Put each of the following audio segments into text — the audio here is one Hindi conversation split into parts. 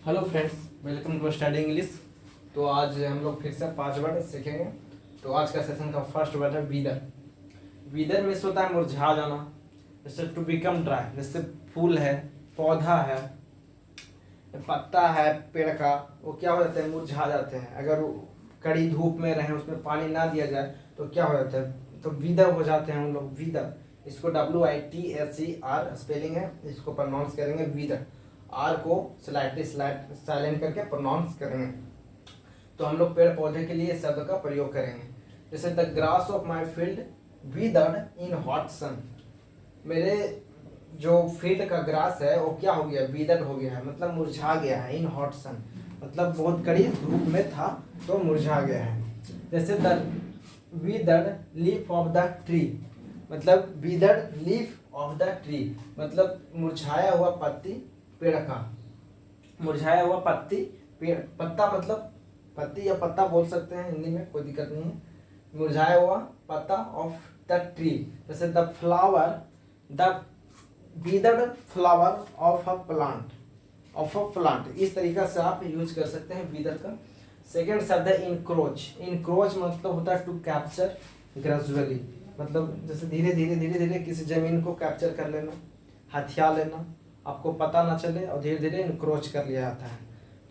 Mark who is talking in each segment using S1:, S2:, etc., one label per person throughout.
S1: Hello friends, welcome to study English. तो आज हम लोग फिर से 5 वर्ड सीखेंगे। तो आज का सेशन का फर्स्ट वर्ड है वीदर। वीदर मीन्स होता है मुरझा जाना, जैसे टू बिकम ड्राई। जैसे फूल है, पौधा है, पत्ता है पेड़ का, वो क्या हो जाते हैं, मुरझा जाते हैं। अगर वो कड़ी धूप में रहे, उसमें पानी ना दिया जाए तो क्या हो जाता है, तो वीदर हो जाते हैं उन लोग। वीदर, इसको WITHER स्पेलिंग है, इसको प्रोनाउंस करेंगे वीदर। आर को स्लाइटली साइलेंट करके प्रोनाउंस करेंगे। तो हम लोग पेड़ पौधे के लिए शब्द का प्रयोग करेंगे। जैसे the grass of my field withered in hot sun. मेरे जो फील्ड का ग्रास है वो क्या हो गया, विदर्ड हो गया है, मतलब मुरझा गया है। इन हॉट सन मतलब बहुत कड़ी धूप में था तो मुरझा गया है। जैसे the withered leaf of the tree, मतलब withered leaf of the tree मतलब मुरझाया हुआ पत्ती पेड़ का। मुरझाया हुआ पत्ती पेड़, पत्ता मतलब पत्ती या पत्ता बोल सकते हैं हिंदी में, कोई दिक्कत नहीं है। मुरझाया हुआ पत्ता ऑफ द ट्री। जैसे the flower, the withered flower of a plant, of a plant, इस तरीका से आप यूज कर सकते हैं विदर का। सेकेंड शब्द है इनक्रोच। इनक्रोच मतलब होता है टू कैप्चर ग्रेजुअली, मतलब जैसे धीरे धीरे धीरे धीरे किसी जमीन को कैप्चर कर लेना, हथिया लेना, आपको पता ना चले और धीरे धीरे इनक्रोच कर लिया जाता है।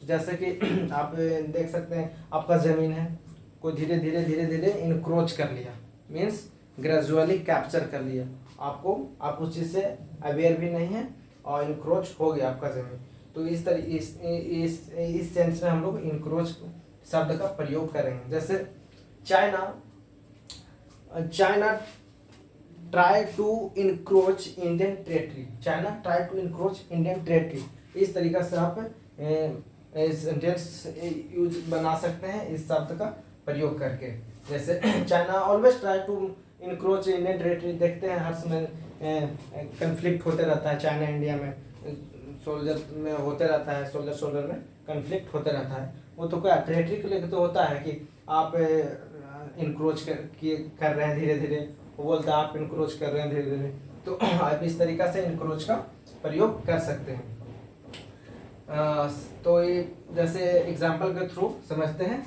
S1: तो जैसे कि आप देख सकते हैं, आपका ज़मीन है, कोई धीरे धीरे धीरे धीरे इनक्रोच कर लिया, मीन्स ग्रेजुअली कैप्चर कर लिया आपको, आप उस चीज़ से अवेयर भी नहीं है और इनक्रोच हो गया आपका ज़मीन। तो इस सेंस में हम लोग इनक्रोच शब्द का प्रयोग करेंगे। जैसे China, China try to encroach Indian territory. China try to encroach Indian territory, इस तरीका से आप सेंटेंस यूज बना सकते हैं इस शब्द का प्रयोग करके। जैसे China always try to encroach Indian territory. देखते हैं हर समय कन्फ्लिक्ट होते रहता है चाइना इंडिया में, सोल्जर में होते रहता है, सोल्जर में कन्फ्लिक्ट होते रहता है। वो तो क्या टेरिटरी को लेकर तो होता है कि आप इनक्रोच कर रहे हैं धीरे धीरे, वो बोलता है आप इनक्रोच कर रहे हैं धीरे धीरे। तो आप इस तरीका से इनक्रोच का प्रयोग कर सकते हैं। तो ये जैसे एग्जाम्पल के थ्रू समझते हैं।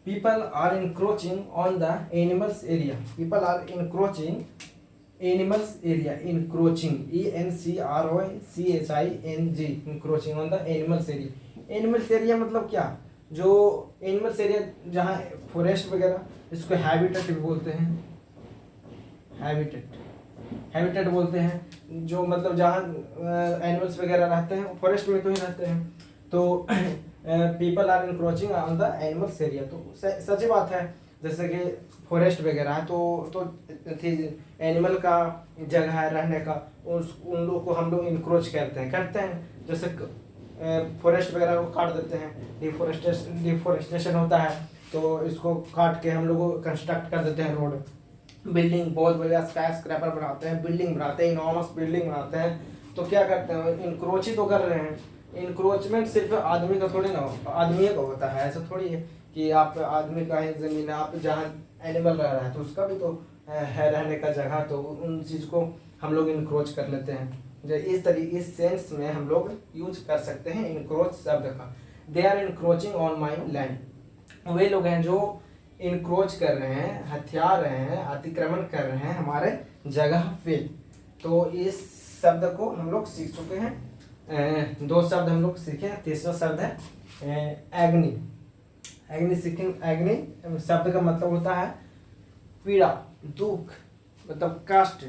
S1: People are encroaching on the animals area. People are encroaching animals area, encroaching ENCROCHING, encroaching on the animals area. Animals area मतलब क्या, जो एनिमल्स एरिया जहाँ फॉरेस्ट वगैरह, इसको हैबिटेट भी बोलते हैं। हैबिटेट बोलते हैं, जो मतलब जहाँ एनिमल्स वगैरह रहते हैं, फॉरेस्ट में तो ही रहते हैं। तो people are encroaching on the animals area, तो सच बात है। जैसे कि फॉरेस्ट वगैरह है तो एनिमल का जगह है रहने का, उन लोग को हम लोग इंक्रोच करते हैं। जैसे फॉरेस्ट वगैरह को काट देते हैं, डिफोरेस्टेशन होता है, तो इसको काट के हम लोग कंस्ट्रक्ट कर देते हैं रोड, बिल्डिंग, बहुत बढ़िया स्काई स्क्रैपर बनाते हैं, बिल्डिंग बनाते हैं, इनॉर्मस बिल्डिंग बनाते हैं। तो क्या करते हैं, इंक्रोच ही तो कर रहे हैं। इंक्रोचमेंट सिर्फ आदमी का थोड़ी ना, आदमी का होता है, ऐसा थोड़ी है कि आप आदमी का ही ज़मीन है, आप जहाँ एनिमल रह रहा है तो उसका भी तो है रहने का जगह, तो उन चीज़ को हम लोग इंक्रोच कर लेते हैं। जो इस सेंस में हम लोग यूज कर सकते हैं इंक्रोच शब्द का। They are encroaching on my land, वे लोग हैं जो इंक्रोच कर रहे हैं, हथिया रहे हैं, अतिक्रमण कर रहे हैं हमारे जगह पे। तो इस शब्द को हम लोग सीख चुके हैं। 2 शब्द हम लोग सीखे, तीसरा शब्द है एग्नि। एग्नि सीखेंगे। एग्नि शब्द का मतलब होता है पीड़ा, दुख, मतलब कष्ट,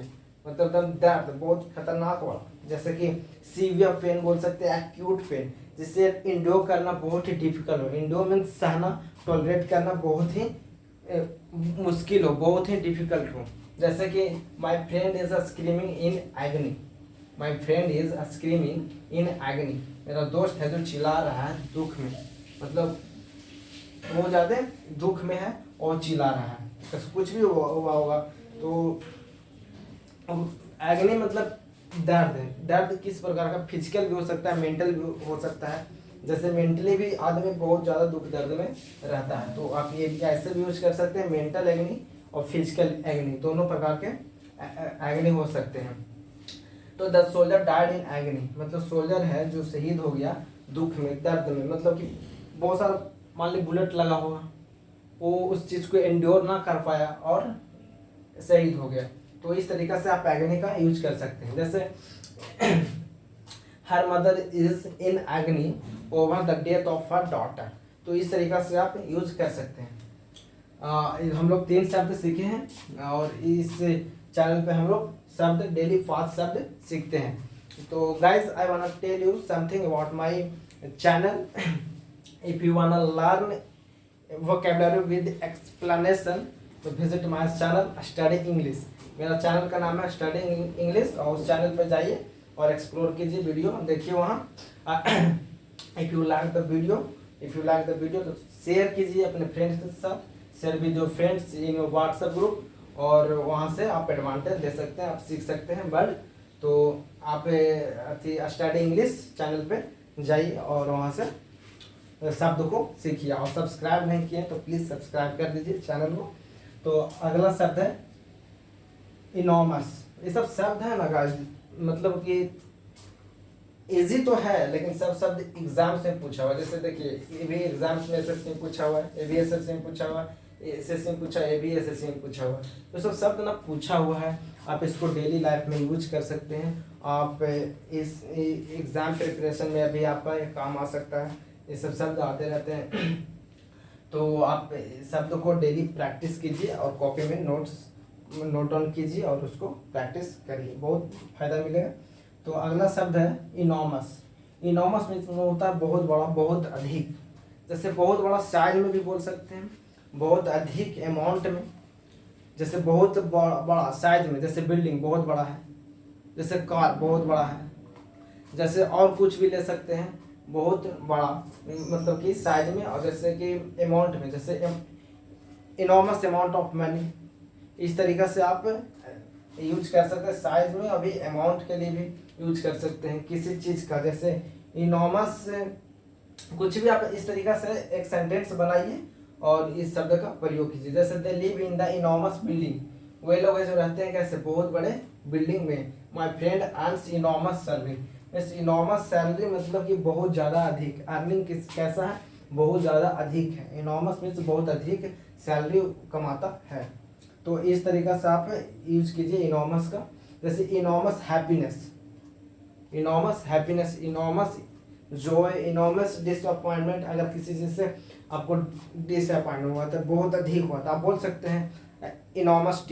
S1: मतलब दर्द बहुत खतरनाक वाला। जैसे कि सीवियर पेन बोल सकते हैं, एक्यूट पेन, जिससे इंडोर करना बहुत ही डिफिकल्ट हो। इंडोर मीन्स सहना, टॉलरेट करना बहुत ही मुश्किल हो, बहुत ही डिफिकल्ट हो। जैसे कि my friend is screaming in agony. My friend is screaming in agony, मेरा दोस्त है जो चिल्ला रहा है दुख में, मतलब वो ज़्यादा दुख में है और चिल्ला रहा है, कुछ भी हुआ होगा। तो एग्नी मतलब दर्द है। दर्द किस प्रकार का, फिजिकल भी हो सकता है, मेंटल भी हो सकता है। जैसे मेंटली भी आदमी बहुत ज़्यादा दुख दर्द में रहता है, तो आप ये ऐसे भी यूज कर सकते हैं, मेंटल एग्नी और फिजिकल एग्नी, दोनों प्रकार के एग्नी हो सकते हैं। तो the soldier died in agony, मतलब सोल्जर है जो शहीद हो गया दुख में, दर्द में, मतलब कि बहुत सारा मान ली बुलेट लगा होगा, वो उस चीज़ को एंड्योर ना कर पाया और शहीद हो गया। तो इस तरीक़े से आप एगनी का यूज कर सकते हैं। जैसे her mother is in agony over the death of her daughter, तो इस तरीक़ा से आप यूज कर सकते हैं। हम लोग 3 शब्द सीखे हैं और इस चैनल पे हम लोग शब्द डेली 5 शब्द सीखते हैं। तो guys I want to tell you something about my channel. If you want to learn vocabulary with explanation तो visit my channel study English. मेरा चैनल का नाम है स्टडी इंग्लिश और उस चैनल पर जाइए और एक्सप्लोर कीजिए, वीडियो देखिए वहाँ। If you like the video तो शेयर कीजिए अपने फ्रेंड्स के साथ, share with your friends in your WhatsApp group, और वहाँ से आप एडवांटेज ले सकते हैं, आप सीख सकते हैं वर्ड। तो आप स्टडी इंग्लिश चैनल पे जाइए और वहाँ से शब्द को सीखिए। और सब्सक्राइब नहीं किए तो प्लीज़ सब्सक्राइब कर दीजिए चैनल को। तो अगला शब्द है इनॉमस। ये सब शब्द है ना गाइस, मतलब कि इजी तो है लेकिन सब शब्द एग्जाम से पूछा हुआ। जैसे देखिए ये भी एग्जाम्स में एसएससी में पूछा हुआ है, ये भी एसएससी में पूछा हुआ है, एसएससी में पूछा, ये भी एसएससी में पूछा हुआ है। तो सब शब्द ना पूछा हुआ है, आप इसको डेली लाइफ में यूज कर सकते हैं। आप इस एग्ज़ाम प्रिपरेशन में अभी आपका ये काम आ सकता है, ये सब शब्द आते रहते हैं। तो आप शब्द को डेली प्रैक्टिस कीजिए और कॉपी में नोट डाउन कीजिए और उसको प्रैक्टिस करिए, बहुत फ़ायदा मिलेगा। तो अगला शब्द है इनॉमस। इनॉमस में होता है बहुत बड़ा, बहुत अधिक। जैसे बहुत बड़ा साइज में भी बोल सकते हैं, बहुत अधिक अमाउंट में, जैसे बहुत बड़ा साइज में, जैसे बिल्डिंग बहुत बड़ा है, जैसे कार बहुत बड़ा है, जैसे और कुछ भी ले सकते हैं बहुत बड़ा, मतलब कि साइज में, और जैसे कि अमाउंट में, जैसे इनॉमस अमाउंट ऑफ मनी, इस तरीक़े से आप यूज कर सकते हैं। साइज में अभी अमाउंट के लिए भी यूज कर सकते हैं किसी चीज़ का। जैसे इनॉमस कुछ भी आप इस तरीक़े से एक सेंटेंस बनाइए और इस शब्द का प्रयोग कीजिए। जैसे they live in the enormous building, वे लोग जो रहते हैं कैसे, बहुत बड़े बिल्डिंग में। My friend earns enormous salary, इस इनॉमस सैलरी मतलब कि बहुत ज़्यादा अधिक, अर्निंग कैसा है, बहुत ज़्यादा अधिक है। इनॉमस मीन्स बहुत अधिक सैलरी कमाता है। तो इस तरीक़ा से आप यूज कीजिए इनॉमस का। जैसे enormous happiness, enormous Joy, enormous disappointment. अगर किसी चीज़ से आपको डिसअपॉइंटमेंट हुआ तो बहुत अधिक हुआ, तो आप बोल सकते हैं इनॉमस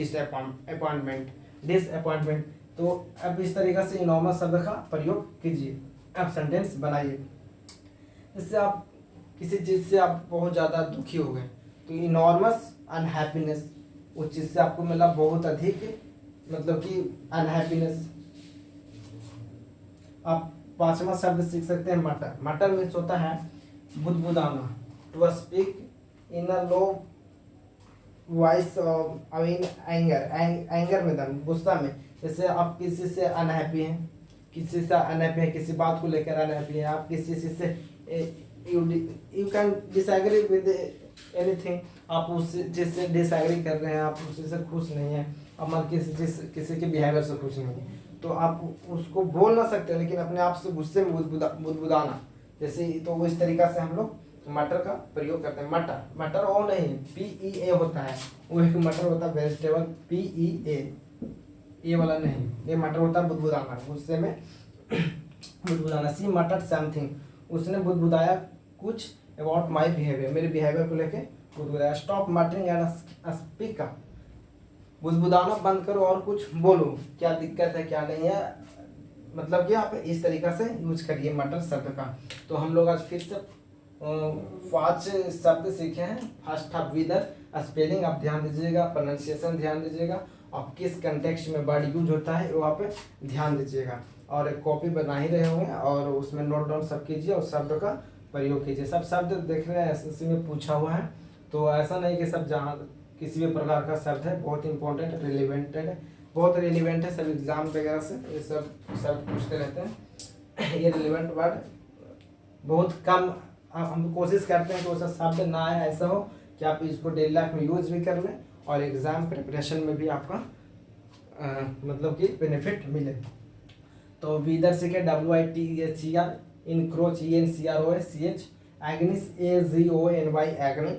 S1: डिसअपॉइंटमेंट। तो अब इस तरीक़े से इनॉमस शब्द का प्रयोग कीजिए, आप सेंटेंस बनाइए। इससे आप किसी चीज़ से आप बहुत ज़्यादा दुखी हो गए तो इनॉर्मस अनहैप्पीनेस, उस चीज़ से आपको मिला बहुत अधिक, मतलब कि अनहैप्पीनेस। आप 5वां शब्द सीख सकते हैं मटर। मटर मीन्स होता है बुदबुदाना, to speak in a low voice I mean anger में, दम गुस्सा में। जैसे आप किसी से अनहैप्पी हैं, किसी बात को लेकर अनहैप्पी हैं, आप किसी चीज़ से you can disagree with anything, आप उस चीज़ से डिसएग्री कर रहे हैं, आप उसी से खुश नहीं हैं, आप मतलब किसी के बिहेवियर से खुश नहीं हैं, तो आप उसको बोल ना सकते, लेकिन अपने आप से गुस्से में बुदबुदाना, जैसे। तो वो इस तरीक़ा से हम लोग मटर का प्रयोग करते हैं। मटर ओ नहीं, PEA होता है, वो एक मटर होता है वेजिटेबल, PEA, ये वाला नहीं, ये मटर होता है बुदबुदाना, गुस्से में बुदबुदाना। सी मटर समथिंग, उसने बुदबुदाया कुछ अबाउट माई बिहेवियर, मेरे बिहेवियर को लेके बुदबुदाया। Stop muttering and speak up, बुदबुदाना बंद करो और कुछ बोलो, क्या दिक्कत है क्या नहीं है, मतलब कि आप इस तरीक़ा से यूज करिए मटर शब्द का। तो हम लोग आज फिर से 5 शब्द सीखे हैं। फर्स्ट था विदर, स्पेलिंग आप ध्यान दीजिएगा, प्रोनाउंसिएशन ध्यान दीजिएगा, और किस कंटेक्स्ट में वर्ड यूज होता है वो आप ध्यान दीजिएगा। और एक कॉपी बना ही रहे होंगे और उसमें नोट डाउन सब कीजिए और शब्द का प्रयोग कीजिए। सब शब्द देख रहे हैं एसएससी में पूछा हुआ है, तो ऐसा नहीं कि सब जहाँ किसी भी प्रकार का शब्द है, बहुत इंपॉर्टेंट बहुत रिलेवेंट है सब एग्जाम वगैरह से, ये सब शब्द पूछते रहते हैं। ये रिलेवेंट वर्ड बहुत कम, हम कोशिश करते हैं कि वैसा शब्द ना आए, ऐसा हो कि आप इसको डेली लाइफ में यूज भी कर लें और एग्ज़ाम प्रिपरेशन में भी आपका मतलब कि बेनिफिट मिले। तो वीदर से क्या WITHER, encroach ENCROCH, Ignis AGONY एग्नी,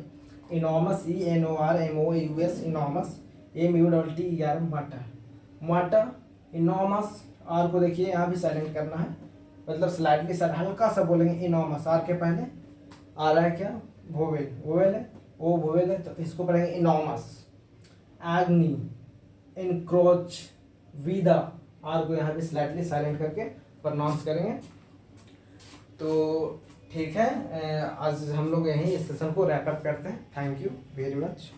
S1: enormous ENORMOUS enormous, MUTTER मटर, मटर इनॉमस। आर को देखिए यहाँ भी साइलेंट करना है, मतलब स्लाइडली साइड हल्का सा बोलेंगे इनॉमस। आर के पहले आ रहा है क्या, वोवेल, वोवेल है, ओ वोवेल है, तो इसको पढ़ेंगे इनॉमस। एग्नी, इनक्रोच, वीदा, आर को यहाँ भी स्लाइटली साइलेंट करके प्रोनाउंस करेंगे। तो ठीक है, आज हम लोग यहीं इस सेशन को रैप अप करते हैं। Thank you very much.